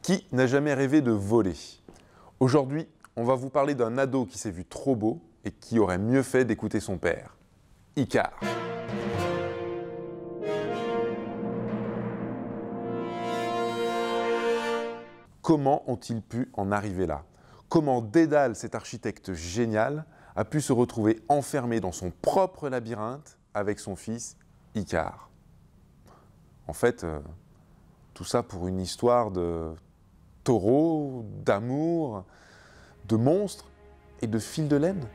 Qui n'a jamais rêvé de voler? Aujourd'hui, on va vous parler d'un ado qui s'est vu trop beau et qui aurait mieux fait d'écouter son père. Icare. Comment ont-ils pu en arriver là? Comment Dédale, cet architecte génial, a pu se retrouver enfermé dans son propre labyrinthe avec son fils Icare? En fait, tout ça pour une histoire de taureau, d'amour, de monstres et de fil de laine.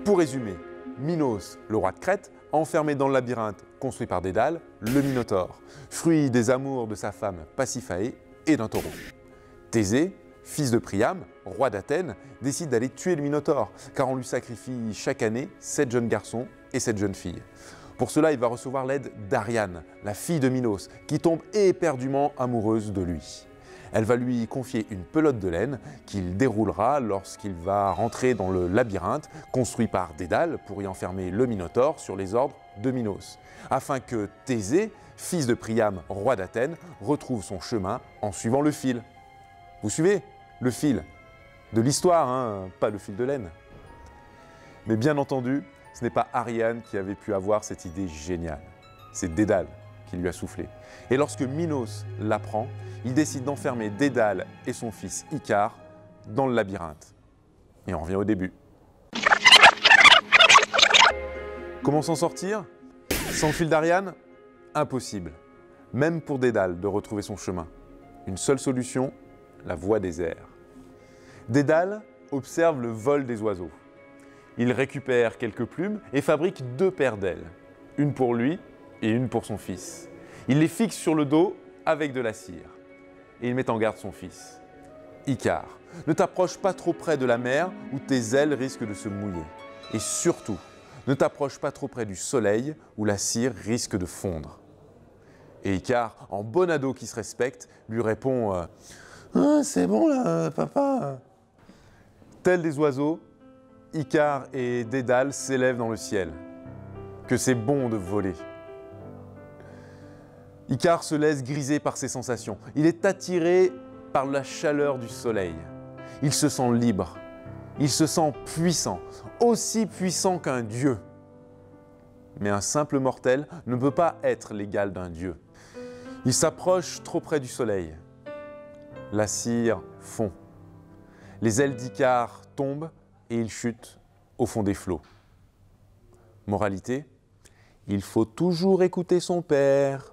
Pour résumer, Minos, le roi de Crète, enfermé dans le labyrinthe construit par Dédale, le Minotaure, fruit des amours de sa femme Pasiphaë et d'un taureau. Thésée, fils de Priam, roi d'Athènes, décide d'aller tuer le Minotaure, car on lui sacrifie chaque année 7 jeunes garçons et 7 jeunes filles. Pour cela, il va recevoir l'aide d'Ariane, la fille de Minos, qui tombe éperdument amoureuse de lui. Elle va lui confier une pelote de laine qu'il déroulera lorsqu'il va rentrer dans le labyrinthe construit par Dédale pour y enfermer le Minotaure sur les ordres de Minos, afin que Thésée, fils de Priam, roi d'Athènes, retrouve son chemin en suivant le fil. Vous suivez? Le fil de l'histoire, hein, pas le fil de laine. Mais bien entendu, ce n'est pas Ariane qui avait pu avoir cette idée géniale. C'est Dédale qui lui a soufflé. Et lorsque Minos l'apprend, il décide d'enfermer Dédale et son fils Icare dans le labyrinthe. Et on revient au début. Comment s'en sortir? Sans le fil d'Ariane? Impossible. Même pour Dédale de retrouver son chemin. Une seule solution, la voie des airs. Dédale observe le vol des oiseaux. Il récupère quelques plumes et fabrique 2 paires d'ailes. Une pour lui et une pour son fils. Il les fixe sur le dos avec de la cire. Et il met en garde son fils. Icare, ne t'approche pas trop près de la mer où tes ailes risquent de se mouiller. Et surtout, ne t'approche pas trop près du soleil où la cire risque de fondre. Et Icare, en bon ado qui se respecte, lui répond « C'est bon là, papa !» Tels des oiseaux, Icare et Dédale s'élèvent dans le ciel. Que c'est bon de voler. Icare se laisse griser par ses sensations. Il est attiré par la chaleur du soleil. Il se sent libre. Il se sent puissant, aussi puissant qu'un dieu. Mais un simple mortel ne peut pas être l'égal d'un dieu. Il s'approche trop près du soleil. La cire fond. Les ailes d'Icare tombent et il chute au fond des flots. Moralité, il faut toujours écouter son père.